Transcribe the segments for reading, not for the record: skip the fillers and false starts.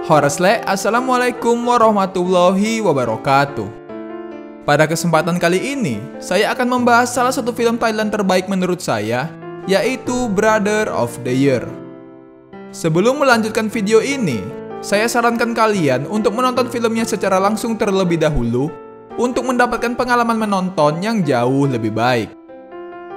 Horasle, Assalamualaikum warahmatullahi wabarakatuh. Pada kesempatan kali ini, saya akan membahas salah satu film Thailand terbaik menurut saya, yaitu Brother of the Year. Sebelum melanjutkan video ini, saya sarankan kalian untuk menonton filmnya secara langsung terlebih dahulu untuk mendapatkan pengalaman menonton yang jauh lebih baik.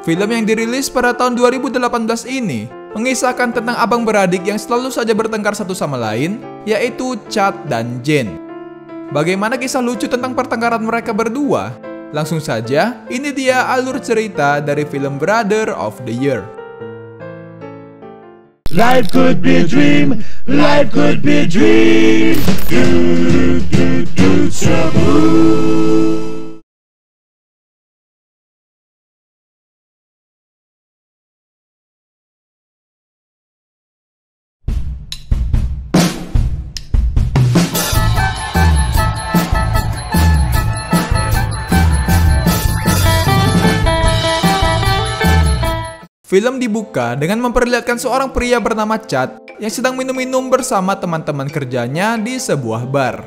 Film yang dirilis pada tahun 2018 ini mengisahkan tentang abang beradik yang selalu saja bertengkar satu sama lain, yaitu Chad dan Jin. Bagaimana kisah lucu tentang pertengkaran mereka berdua? Langsung saja, ini dia alur cerita dari film Brother of the Year. Life could be a dream, life could be a dream. Trouble. Film dibuka dengan memperlihatkan seorang pria bernama Chad yang sedang minum-minum bersama teman-teman kerjanya di sebuah bar.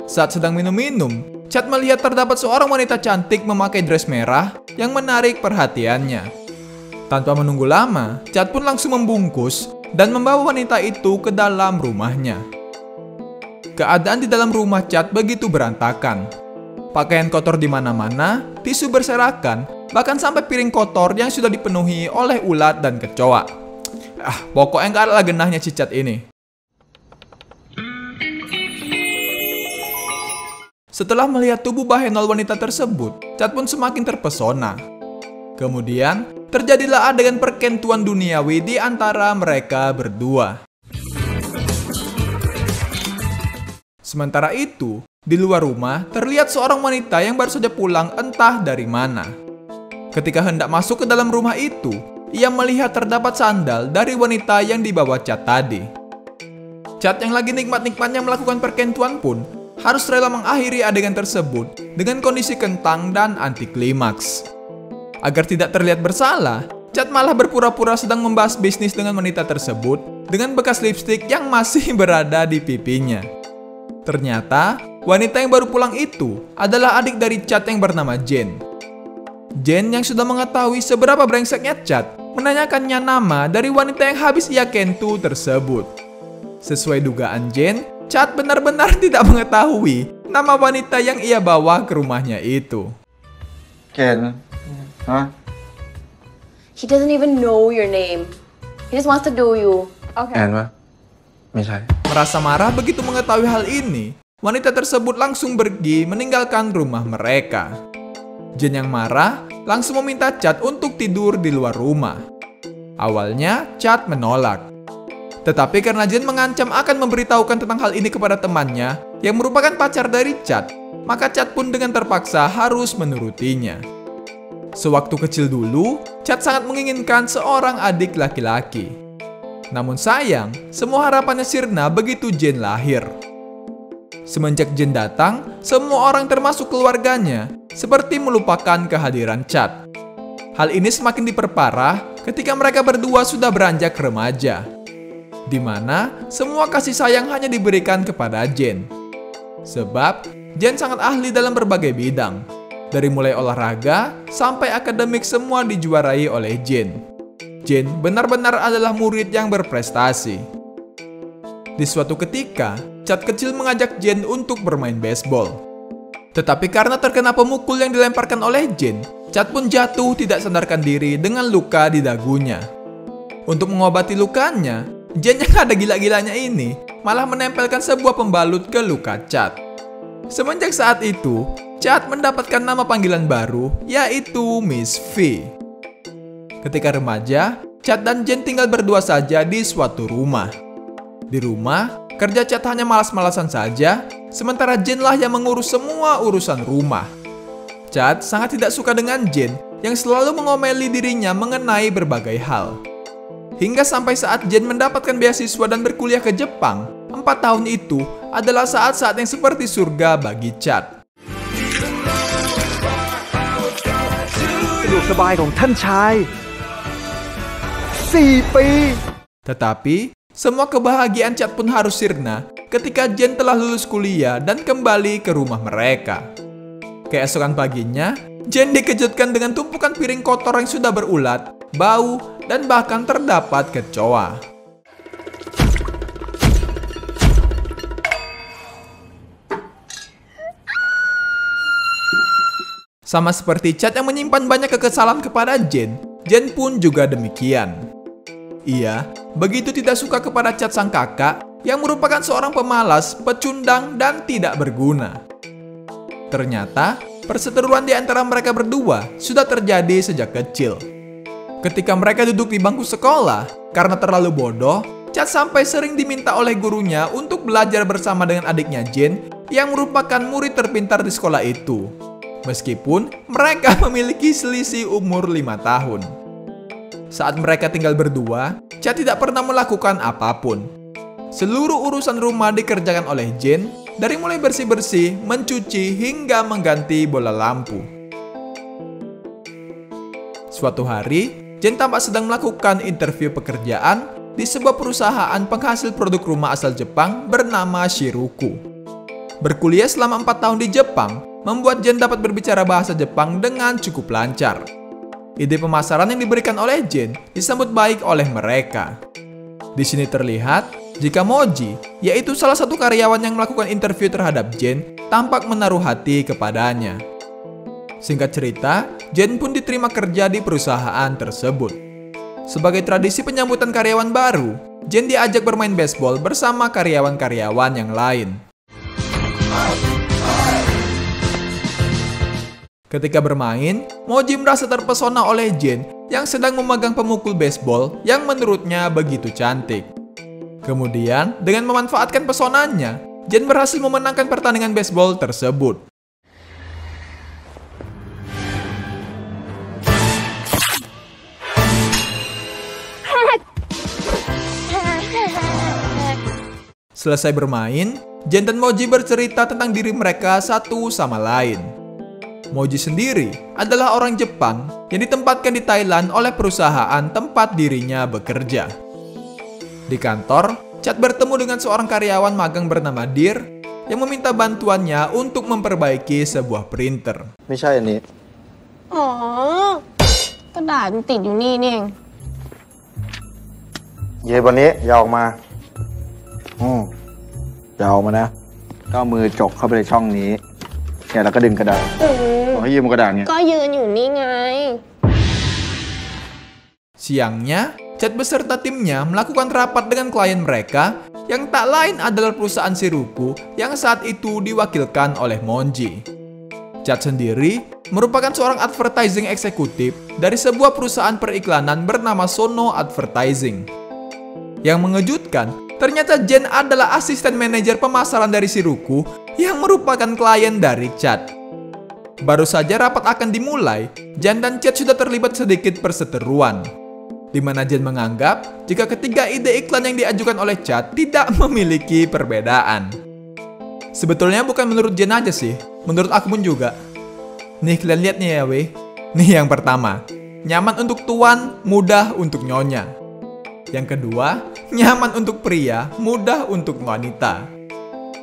Saat sedang minum-minum, Chad melihat terdapat seorang wanita cantik memakai dress merah yang menarik perhatiannya. Tanpa menunggu lama, Chad pun langsung membungkus dan membawa wanita itu ke dalam rumahnya. Keadaan di dalam rumah Chad begitu berantakan. Pakaian kotor di mana-mana, tisu berserakan, bahkan sampai piring kotor yang sudah dipenuhi oleh ulat dan kecoa. Pokoknya nggak ada genahnya si Chad ini. Setelah melihat tubuh bahenol wanita tersebut, Chad pun semakin terpesona. Kemudian, terjadilah adegan perkentuan duniawi di antara mereka berdua. Sementara itu, di luar rumah terlihat seorang wanita yang baru saja pulang entah dari mana. Ketika hendak masuk ke dalam rumah itu, ia melihat terdapat sandal dari wanita yang dibawa Chad tadi. Chad yang lagi nikmat-nikmatnya melakukan perkentuan pun harus rela mengakhiri adegan tersebut dengan kondisi kentang dan anti klimaks. Agar tidak terlihat bersalah, Chad malah berpura-pura sedang membahas bisnis dengan wanita tersebut dengan bekas lipstik yang masih berada di pipinya. Ternyata, wanita yang baru pulang itu adalah adik dari Chad yang bernama Jin. Jin yang sudah mengetahui seberapa brengseknya Chad menanyakannya nama dari wanita yang habis ia kentu tersebut. Sesuai dugaan Jin, Chad benar-benar tidak mengetahui nama wanita yang ia bawa ke rumahnya itu. Ken, huh? He doesn't even know your name. He just wants to do you. Okay. Ken, mah? Misal. Merasa marah begitu mengetahui hal ini, wanita tersebut langsung pergi meninggalkan rumah mereka. Jin yang marah langsung meminta Chad untuk tidur di luar rumah. Awalnya, Chad menolak. Tetapi karena Jin mengancam akan memberitahukan tentang hal ini kepada temannya yang merupakan pacar dari Chad, maka Chad pun dengan terpaksa harus menurutinya. Sewaktu kecil dulu, Chad sangat menginginkan seorang adik laki-laki. Namun sayang, semua harapannya sirna begitu Jin lahir. Semenjak Jin datang, semua orang termasuk keluarganya seperti melupakan kehadiran Chad. Hal ini semakin diperparah ketika mereka berdua sudah beranjak remaja, di mana semua kasih sayang hanya diberikan kepada Jin. Sebab Jin sangat ahli dalam berbagai bidang, dari mulai olahraga sampai akademik semua dijuarai oleh Jin. Jin benar-benar adalah murid yang berprestasi. Di suatu ketika, Chad kecil mengajak Jin untuk bermain baseball. Tetapi karena terkena pemukul yang dilemparkan oleh Jin, Chad pun jatuh tidak sadarkan diri dengan luka di dagunya. Untuk mengobati lukanya, Jin yang ada gila-gilanya ini malah menempelkan sebuah pembalut ke luka Chad. Semenjak saat itu, Chad mendapatkan nama panggilan baru, yaitu Miss V. Ketika remaja, Chad dan Jin tinggal berdua saja di suatu rumah. Di rumah, kerja Chad hanya malas-malasan saja, sementara Jin lah yang mengurus semua urusan rumah. Chad sangat tidak suka dengan Jin yang selalu mengomeli dirinya mengenai berbagai hal. Hingga sampai saat Jin mendapatkan beasiswa dan berkuliah ke Jepang, 4 tahun itu adalah saat-saat yang seperti surga bagi Chad. สะดวกสบายของท่านชาย 4 ปี Tetapi, semua kebahagiaan Chad pun harus sirna ketika Jen telah lulus kuliah dan kembali ke rumah mereka. Keesokan paginya, Jen dikejutkan dengan tumpukan piring kotor yang sudah berulat, bau, dan bahkan terdapat kecoa. Sama seperti Chad yang menyimpan banyak kekesalan kepada Jen pun juga demikian. Ia begitu tidak suka kepada Chad sang kakak yang merupakan seorang pemalas, pecundang, dan tidak berguna. Ternyata, perseteruan di antara mereka berdua sudah terjadi sejak kecil. Ketika mereka duduk di bangku sekolah, karena terlalu bodoh, Chad sampai sering diminta oleh gurunya untuk belajar bersama dengan adiknya Jen yang merupakan murid terpintar di sekolah itu. Meskipun mereka memiliki selisih umur 5 tahun. Saat mereka tinggal berdua, Chad tidak pernah melakukan apapun. Seluruh urusan rumah dikerjakan oleh Jen, dari mulai bersih-bersih, mencuci, hingga mengganti bola lampu. Suatu hari, Jen tampak sedang melakukan interview pekerjaan di sebuah perusahaan penghasil produk rumah asal Jepang bernama Shiruku. Berkuliah selama 4 tahun di Jepang, membuat Jen dapat berbicara bahasa Jepang dengan cukup lancar. Ide pemasaran yang diberikan oleh Jen disambut baik oleh mereka. Di sini terlihat jika Moji, yaitu salah satu karyawan yang melakukan interview terhadap Jen, tampak menaruh hati kepadanya. Singkat cerita, Jen pun diterima kerja di perusahaan tersebut. Sebagai tradisi penyambutan karyawan baru, Jen diajak bermain baseball bersama karyawan-karyawan yang lain. Ketika bermain, Moji merasa terpesona oleh Jen yang sedang memegang pemukul baseball yang menurutnya begitu cantik. Kemudian, dengan memanfaatkan pesonanya, Jen berhasil memenangkan pertandingan baseball tersebut. Selesai bermain, Jen dan Moji bercerita tentang diri mereka satu sama lain. Moji sendiri adalah orang Jepang yang ditempatkan di Thailand oleh perusahaan tempat dirinya bekerja. Di kantor, Chad bertemu dengan seorang karyawan magang bernama Dear yang meminta bantuannya untuk memperbaiki sebuah printer. ไม่ใช่อันนี้ อ๋อกระดาษมันติดอยู่นี่นี่เอง เย่บนนี้อย่าออกมาอย่าออกมานะก็เอามือจกเข้าไปในช่องนี้เนี่ยแล้วก็ดึงกระดาษให้ยืมกระดาษเนี่ย ก็ยืนอยู่นี่ไง Siangnya, Chad beserta timnya melakukan rapat dengan klien mereka yang tak lain adalah perusahaan Shiruku yang saat itu diwakilkan oleh Monji. Chad sendiri merupakan seorang advertising eksekutif dari sebuah perusahaan periklanan bernama Sono Advertising. Yang mengejutkan, ternyata Jen adalah asisten manajer pemasaran dari Shiruku yang merupakan klien dari Chad. Baru saja rapat akan dimulai, Jen dan Chad sudah terlibat sedikit perseteruan, di mana Jen menganggap jika ketiga ide iklan yang diajukan oleh Chad tidak memiliki perbedaan. Sebetulnya bukan menurut Jen aja sih, menurut aku pun juga. Nih kalian lihat nih ya weh. Nih yang pertama, nyaman untuk tuan, mudah untuk nyonya. Yang kedua, nyaman untuk pria, mudah untuk wanita.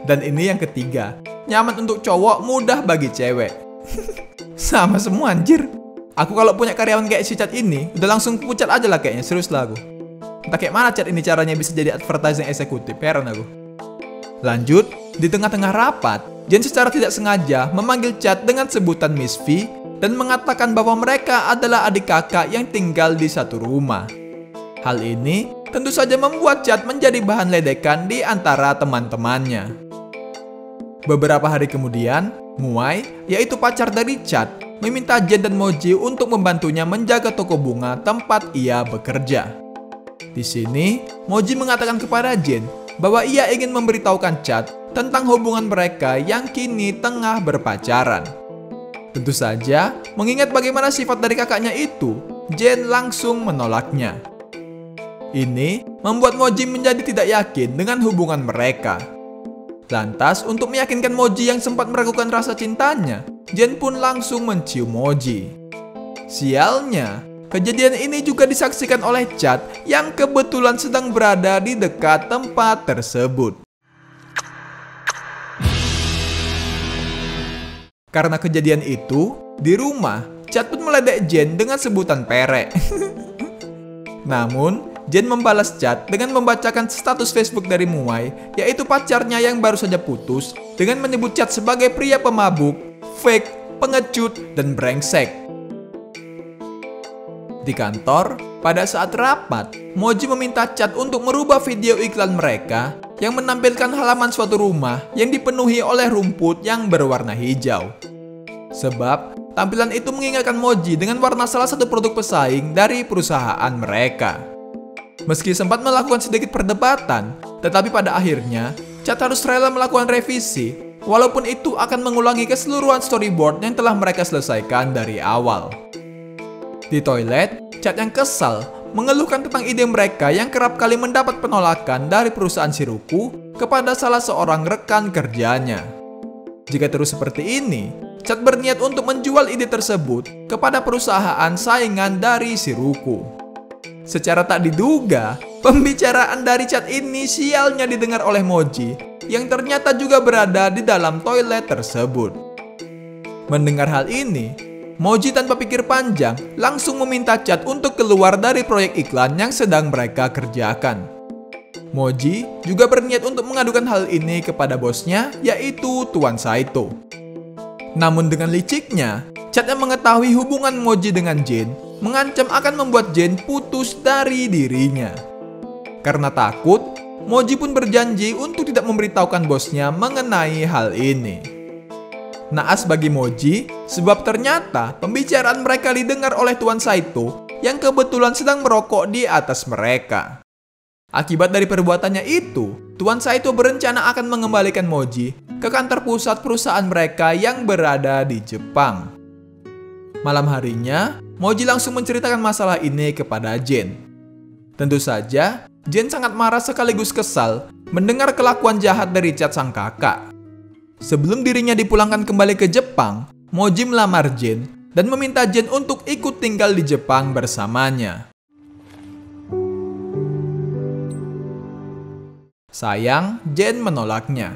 Dan ini yang ketiga, nyaman untuk cowok, mudah bagi cewek. Sama semua anjir. Aku kalau punya karyawan kayak si Chad ini, udah langsung pucat aja lah kayaknya, serius lah aku. Entah kayak mana Chad ini caranya bisa jadi advertising eksekutif, heran aku. Lanjut, di tengah-tengah rapat, Jen secara tidak sengaja memanggil Chad dengan sebutan Miss V dan mengatakan bahwa mereka adalah adik kakak yang tinggal di satu rumah. Hal ini tentu saja membuat Chad menjadi bahan ledekan di antara teman-temannya. Beberapa hari kemudian, Muai, yaitu pacar dari Chad, meminta Jen dan Moji untuk membantunya menjaga toko bunga tempat ia bekerja. Di sini, Moji mengatakan kepada Jen bahwa ia ingin memberitahukan Chad tentang hubungan mereka yang kini tengah berpacaran. Tentu saja, mengingat bagaimana sifat dari kakaknya itu, Jen langsung menolaknya. Ini membuat Moji menjadi tidak yakin dengan hubungan mereka. Lantas, untuk meyakinkan Moji yang sempat meragukan rasa cintanya, Jen pun langsung mencium Moji. Sialnya, kejadian ini juga disaksikan oleh Chad yang kebetulan sedang berada di dekat tempat tersebut. Karena kejadian itu, di rumah, Chad pun meledek Jen dengan sebutan perek. Namun, Jen membalas Chad dengan membacakan status Facebook dari Muay, yaitu pacarnya yang baru saja putus, dengan menyebut Chad sebagai pria pemabuk, fake, pengecut, dan brengsek. Di kantor, pada saat rapat, Moji meminta Chad untuk merubah video iklan mereka yang menampilkan halaman suatu rumah yang dipenuhi oleh rumput yang berwarna hijau. Sebab, tampilan itu mengingatkan Moji dengan warna salah satu produk pesaing dari perusahaan mereka. Meski sempat melakukan sedikit perdebatan, tetapi pada akhirnya, Chad harus rela melakukan revisi, walaupun itu akan mengulangi keseluruhan storyboard yang telah mereka selesaikan dari awal. Di toilet, Chad yang kesal mengeluhkan tentang ide mereka yang kerap kali mendapat penolakan dari perusahaan Shiruku kepada salah seorang rekan kerjanya. Jika terus seperti ini, Chad berniat untuk menjual ide tersebut kepada perusahaan saingan dari Shiruku. Secara tak diduga, pembicaraan dari Chad ini sialnya didengar oleh Moji yang ternyata juga berada di dalam toilet tersebut. Mendengar hal ini, Moji tanpa pikir panjang langsung meminta Chad untuk keluar dari proyek iklan yang sedang mereka kerjakan. Moji juga berniat untuk mengadukan hal ini kepada bosnya, yaitu Tuan Saito. Namun dengan liciknya, Chad yang mengetahui hubungan Moji dengan Jin mengancam akan membuat Jin putus dari dirinya. Karena takut, Moji pun berjanji untuk tidak memberitahukan bosnya mengenai hal ini. Naas bagi Moji, sebab ternyata pembicaraan mereka didengar oleh Tuan Saito yang kebetulan sedang merokok di atas mereka. Akibat dari perbuatannya itu, Tuan Saito berencana akan mengembalikan Moji ke kantor pusat perusahaan mereka yang berada di Jepang. Malam harinya, Moji langsung menceritakan masalah ini kepada Jen. Tentu saja, Jen sangat marah sekaligus kesal mendengar kelakuan jahat dari Chad sang kakak. Sebelum dirinya dipulangkan kembali ke Jepang, Moji melamar Jen dan meminta Jen untuk ikut tinggal di Jepang bersamanya. Sayang, Jen menolaknya.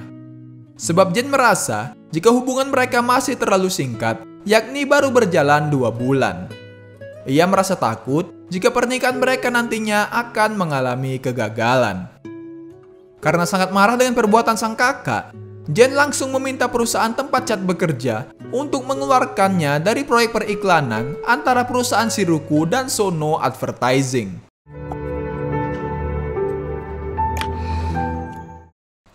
Sebab Jen merasa jika hubungan mereka masih terlalu singkat, yakni baru berjalan 2 bulan. Ia merasa takut jika pernikahan mereka nantinya akan mengalami kegagalan. Karena sangat marah dengan perbuatan sang kakak, Jen langsung meminta perusahaan tempat Chad bekerja untuk mengeluarkannya dari proyek periklanan antara perusahaan Shiruku dan Sono Advertising.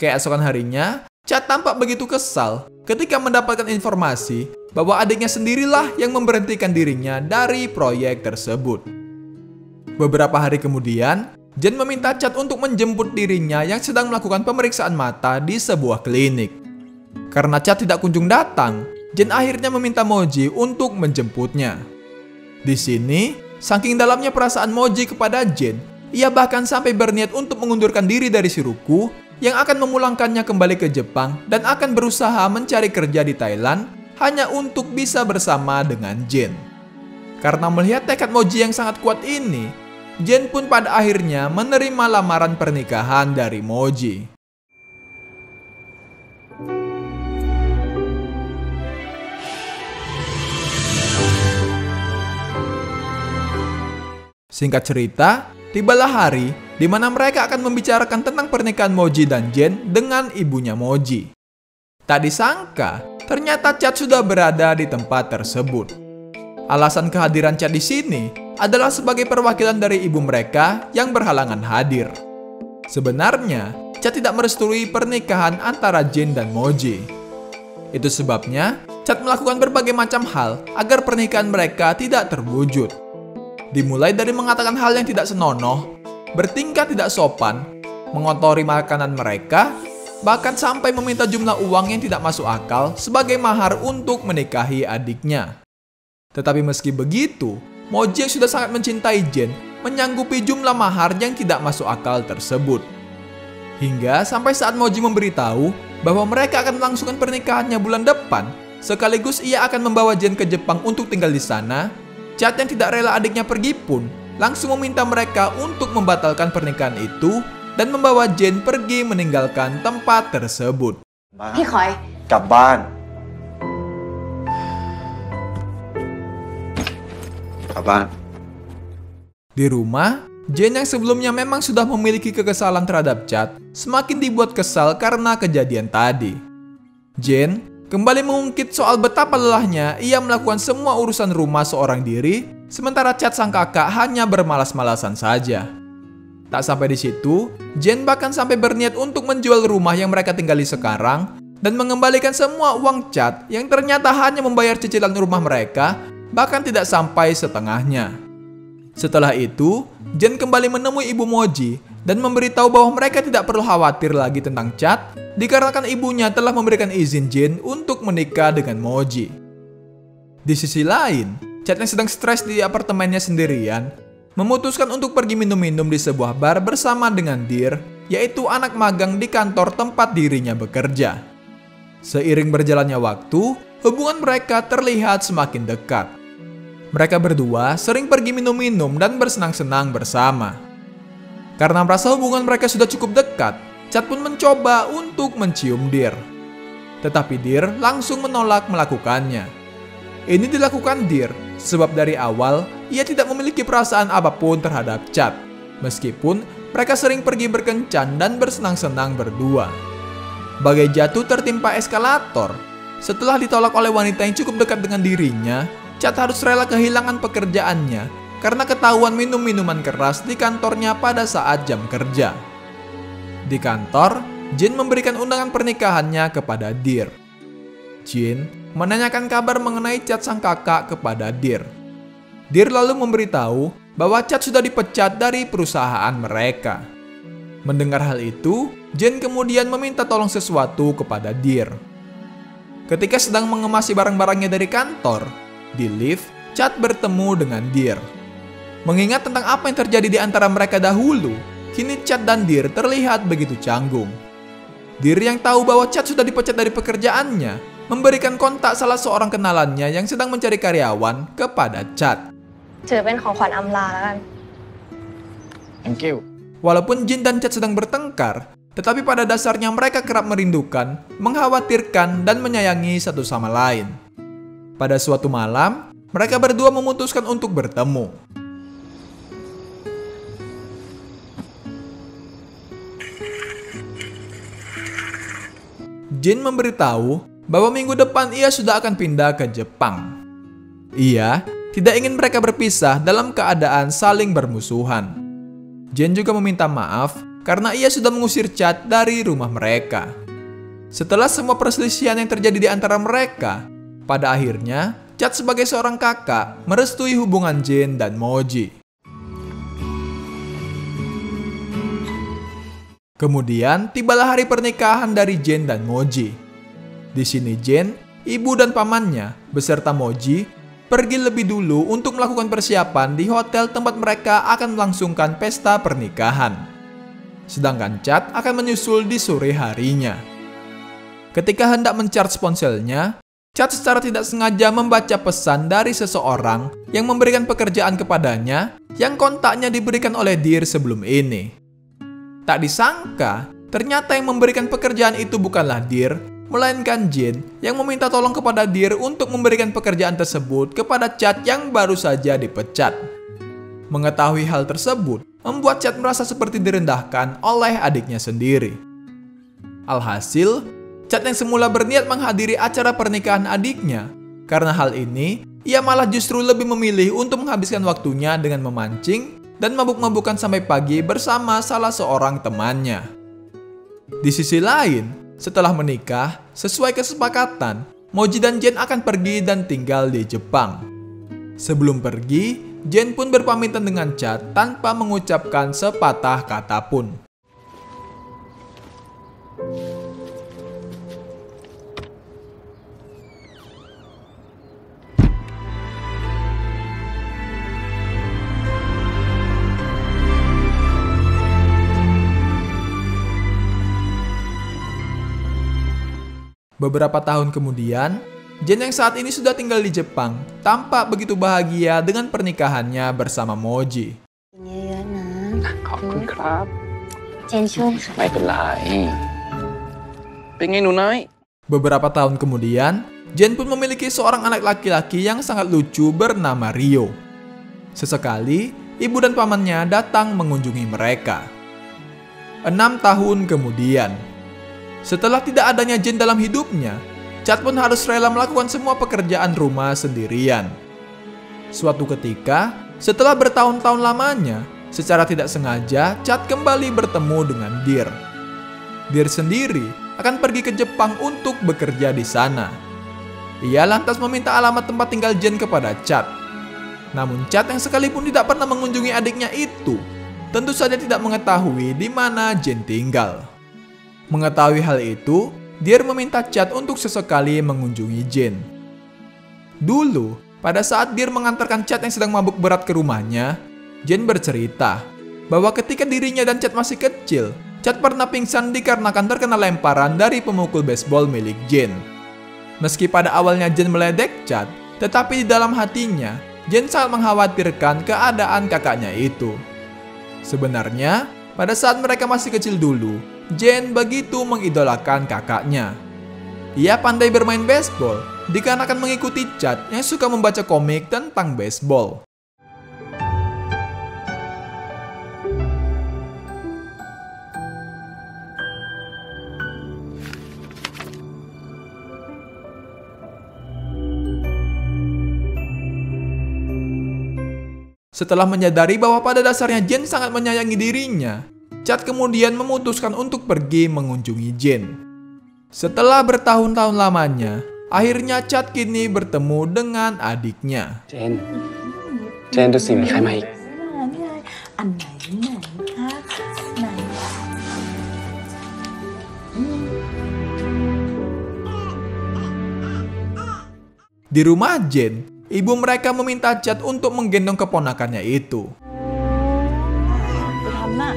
Keesokan harinya, Chad tampak begitu kesal ketika mendapatkan informasi bahwa adiknya sendirilah yang memberhentikan dirinya dari proyek tersebut. Beberapa hari kemudian, Jen meminta Chad untuk menjemput dirinya yang sedang melakukan pemeriksaan mata di sebuah klinik. Karena Chad tidak kunjung datang, Jen akhirnya meminta Moji untuk menjemputnya. Di sini, saking dalamnya perasaan Moji kepada Jen, ia bahkan sampai berniat untuk mengundurkan diri dari Shiruku yang akan memulangkannya kembali ke Jepang dan akan berusaha mencari kerja di Thailand hanya untuk bisa bersama dengan Jen. Karena melihat tekad Moji yang sangat kuat ini, Jen pun pada akhirnya menerima lamaran pernikahan dari Moji. Singkat cerita, tibalah hari di mana mereka akan membicarakan tentang pernikahan Moji dan Jen dengan ibunya Moji. Tak disangka, ternyata Chad sudah berada di tempat tersebut. Alasan kehadiran Chad di sini adalah sebagai perwakilan dari ibu mereka yang berhalangan hadir. Sebenarnya, Chad tidak merestui pernikahan antara Jen dan Moji. Itu sebabnya, Chad melakukan berbagai macam hal agar pernikahan mereka tidak terwujud. Dimulai dari mengatakan hal yang tidak senonoh, bertingkah tidak sopan, mengotori makanan mereka, bahkan sampai meminta jumlah uang yang tidak masuk akal sebagai mahar untuk menikahi adiknya. Tetapi meski begitu, Moji yang sudah sangat mencintai Jen menyanggupi jumlah mahar yang tidak masuk akal tersebut. Hingga sampai saat Moji memberitahu bahwa mereka akan melangsungkan pernikahannya bulan depan, sekaligus ia akan membawa Jen ke Jepang untuk tinggal di sana, Chad yang tidak rela adiknya pergi pun langsung meminta mereka untuk membatalkan pernikahan itu dan membawa Jen pergi meninggalkan tempat tersebut. พี่คอย กลับบ้าน Apaan? Di rumah, Jane yang sebelumnya memang sudah memiliki kekesalan terhadap Chad, semakin dibuat kesal karena kejadian tadi. Jane kembali mengungkit soal betapa lelahnya ia melakukan semua urusan rumah seorang diri, sementara Chad sang kakak hanya bermalas-malasan saja. Tak sampai di situ, Jane bahkan sampai berniat untuk menjual rumah yang mereka tinggali sekarang dan mengembalikan semua uang Chad yang ternyata hanya membayar cicilan rumah mereka, bahkan tidak sampai setengahnya. Setelah itu, Jane kembali menemui Ibu Moji dan memberitahu bahwa mereka tidak perlu khawatir lagi tentang Chad dikarenakan ibunya telah memberikan izin Jane untuk menikah dengan Moji. Di sisi lain, Chad yang sedang stres di apartemennya sendirian memutuskan untuk pergi minum-minum di sebuah bar bersama dengan Deer, yaitu anak magang di kantor tempat dirinya bekerja. Seiring berjalannya waktu, hubungan mereka terlihat semakin dekat. Mereka berdua sering pergi minum-minum dan bersenang-senang bersama. Karena merasa hubungan mereka sudah cukup dekat, Chad pun mencoba untuk mencium Deer. Tetapi Deer langsung menolak melakukannya. Ini dilakukan Deer sebab dari awal ia tidak memiliki perasaan apapun terhadap Chad, meskipun mereka sering pergi berkencan dan bersenang-senang berdua. Bagai jatuh tertimpa eskalator, setelah ditolak oleh wanita yang cukup dekat dengan dirinya, Chad harus rela kehilangan pekerjaannya karena ketahuan minum minuman keras di kantornya pada saat jam kerja. Di kantor, Jane memberikan undangan pernikahannya kepada Deer. Jane menanyakan kabar mengenai Chad sang kakak kepada Deer. Deer lalu memberitahu bahwa Chad sudah dipecat dari perusahaan mereka. Mendengar hal itu, Jane kemudian meminta tolong sesuatu kepada Deer. Ketika sedang mengemasi barang-barangnya dari kantor, di lift, Chad bertemu dengan Deer. Mengingat tentang apa yang terjadi di antara mereka dahulu, kini Chad dan Deer terlihat begitu canggung. Deer yang tahu bahwa Chad sudah dipecat dari pekerjaannya, memberikan kontak salah seorang kenalannya yang sedang mencari karyawan kepada Chad. ถือเป็นของขวัญอำลาแล้วกัน Thank you. Walaupun Jane dan Chad sedang bertengkar, tetapi pada dasarnya mereka kerap merindukan, mengkhawatirkan, dan menyayangi satu sama lain. Pada suatu malam, mereka berdua memutuskan untuk bertemu. Jane memberitahu bahwa minggu depan ia sudah akan pindah ke Jepang. Ia tidak ingin mereka berpisah dalam keadaan saling bermusuhan. Jane juga meminta maaf karena ia sudah mengusir Chad dari rumah mereka. Setelah semua perselisihan yang terjadi di antara mereka, pada akhirnya, Chad sebagai seorang kakak merestui hubungan Jane dan Moji. Kemudian, tibalah hari pernikahan dari Jane dan Moji. Di sini Jane, ibu dan pamannya, beserta Moji, pergi lebih dulu untuk melakukan persiapan di hotel tempat mereka akan melangsungkan pesta pernikahan. Sedangkan Chad akan menyusul di sore harinya. Ketika hendak mencharge ponselnya, Chad secara tidak sengaja membaca pesan dari seseorang yang memberikan pekerjaan kepadanya yang kontaknya diberikan oleh Deer sebelum ini. Tak disangka, ternyata yang memberikan pekerjaan itu bukanlah Deer, melainkan Jane yang meminta tolong kepada Deer untuk memberikan pekerjaan tersebut kepada Chad yang baru saja dipecat. Mengetahui hal tersebut, membuat Chad merasa seperti direndahkan oleh adiknya sendiri. Alhasil, Chad yang semula berniat menghadiri acara pernikahan adiknya. Karena hal ini, ia malah justru lebih memilih untuk menghabiskan waktunya dengan memancing dan mabuk-mabukan sampai pagi bersama salah seorang temannya. Di sisi lain, setelah menikah, sesuai kesepakatan, Moji dan Jane akan pergi dan tinggal di Jepang. Sebelum pergi, Jane pun berpamitan dengan Chad tanpa mengucapkan sepatah kata pun. Beberapa tahun kemudian, Jane yang saat ini sudah tinggal di Jepang tampak begitu bahagia dengan pernikahannya bersama Moji. เยอะๆนะ ขอบคุณครับ เจนช่วยค่ะ ไม่เป็นไร เป็นไงหนูน้อย Beberapa tahun kemudian, Jane pun memiliki seorang anak laki-laki yang sangat lucu bernama Rio. Sesekali, ibu dan pamannya datang mengunjungi mereka. 6 tahun kemudian, setelah tidak adanya Jane dalam hidupnya, Chad pun harus rela melakukan semua pekerjaan rumah sendirian. Suatu ketika, setelah bertahun-tahun lamanya, secara tidak sengaja Chad kembali bertemu dengan Deer. Deer sendiri akan pergi ke Jepang untuk bekerja di sana. Ia lantas meminta alamat tempat tinggal Jane kepada Chad. Namun Chad yang sekalipun tidak pernah mengunjungi adiknya itu, tentu saja tidak mengetahui di mana Jane tinggal. Mengetahui hal itu, Deer meminta Chad untuk sesekali mengunjungi Jane. Dulu, pada saat Deer mengantarkan Chad yang sedang mabuk berat ke rumahnya, Jane bercerita bahwa ketika dirinya dan Chad masih kecil, Chad pernah pingsan dikarenakan terkena lemparan dari pemukul baseball milik Jane. Meski pada awalnya Jane meledek Chad, tetapi di dalam hatinya, Jane sangat mengkhawatirkan keadaan kakaknya itu. Sebenarnya, pada saat mereka masih kecil dulu, Jane begitu mengidolakan kakaknya. Ia pandai bermain baseball dikarenakan mengikuti Chad yang suka membaca komik tentang baseball. Setelah menyadari bahwa pada dasarnya Jane sangat menyayangi dirinya, Chad kemudian memutuskan untuk pergi mengunjungi Jane. Setelah bertahun-tahun lamanya, akhirnya Chad kini bertemu dengan adiknya. Jane รู้สึกเหมือนใครมาอีก อันไหนคะไหน Di rumah Jane, ibu mereka meminta Chad untuk menggendong keponakannya itu. ไปทำหน้า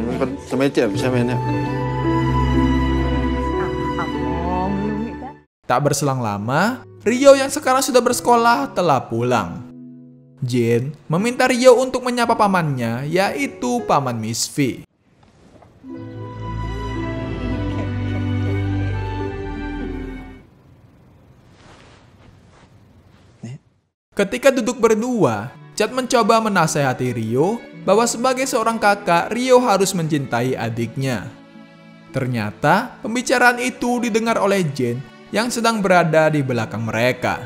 มันก็จะไม่เจ็บใช่ไหมเนี่ย มองลุงอีกแล้ว Tak berselang lama, Rio yang sekarang sudah bersekolah telah pulang. Jane meminta Rio untuk menyapa pamannya, yaitu Paman Miss V. Ketika duduk berdua, Chad mencoba menasehati Rio bahwa sebagai seorang kakak, Rio harus mencintai adiknya. Ternyata, pembicaraan itu didengar oleh Jane yang sedang berada di belakang mereka.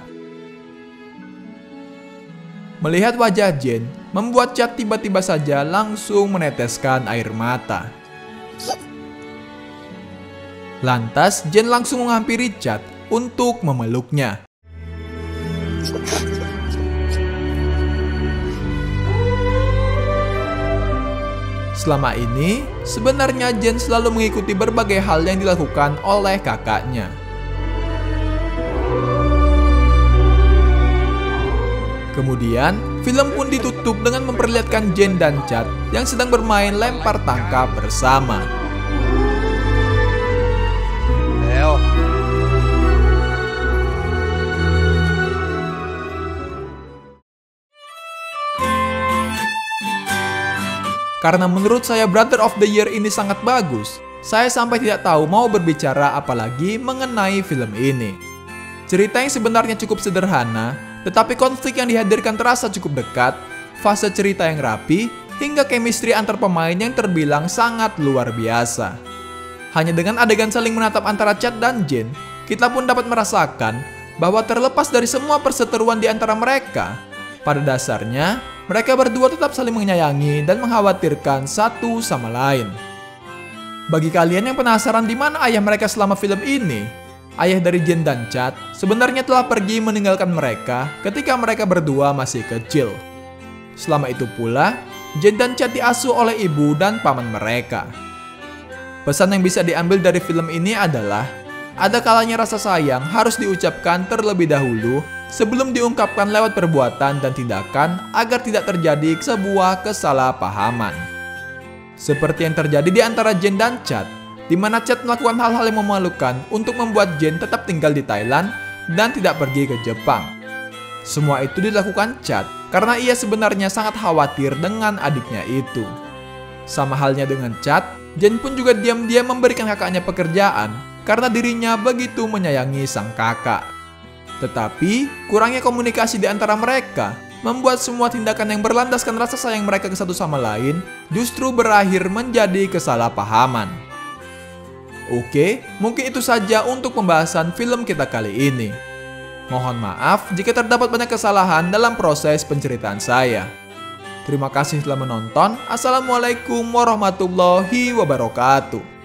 Melihat wajah Jane, membuat Chad tiba-tiba saja langsung meneteskan air mata. Lantas, Jane langsung menghampiri Chad untuk memeluknya. Selama ini, sebenarnya Jane selalu mengikuti berbagai hal yang dilakukan oleh kakaknya. Kemudian, film pun ditutup dengan memperlihatkan Jane dan Chad yang sedang bermain lempar tangkap bersama. Karena menurut saya Brother of the Year ini sangat bagus, saya sampai tidak tahu mau berbicara apalagi mengenai film ini. Cerita yang sebenarnya cukup sederhana, tetapi konflik yang dihadirkan terasa cukup dekat, fase cerita yang rapi, hingga chemistry antar pemain yang terbilang sangat luar biasa. Hanya dengan adegan saling menatap antara Chad dan Jane, kita pun dapat merasakan bahwa terlepas dari semua perseteruan di antara mereka, pada dasarnya, mereka berdua tetap saling menyayangi dan mengkhawatirkan satu sama lain. Bagi kalian yang penasaran di mana ayah mereka selama film ini, ayah dari Jane dan Chad sebenarnya telah pergi meninggalkan mereka ketika mereka berdua masih kecil. Selama itu pula, Jane dan Chad diasuh oleh ibu dan paman mereka. Pesan yang bisa diambil dari film ini adalah, ada kalanya rasa sayang harus diucapkan terlebih dahulu sebelum diungkapkan lewat perbuatan dan tindakan agar tidak terjadi sebuah kesalahpahaman. Seperti yang terjadi di antara Jane dan Chad, di mana Chad melakukan hal-hal yang memalukan untuk membuat Jane tetap tinggal di Thailand dan tidak pergi ke Jepang. Semua itu dilakukan Chad karena ia sebenarnya sangat khawatir dengan adiknya itu. Sama halnya dengan Chad, Jane pun juga diam-diam memberikan kakaknya pekerjaan karena dirinya begitu menyayangi sang kakak. Tetapi, kurangnya komunikasi di antara mereka membuat semua tindakan yang berlandaskan rasa sayang mereka ke satu sama lain justru berakhir menjadi kesalahpahaman. Oke, mungkin itu saja untuk pembahasan film kita kali ini. Mohon maaf jika terdapat banyak kesalahan dalam proses penceritaan saya. Terima kasih telah menonton. Assalamualaikum warahmatullahi wabarakatuh.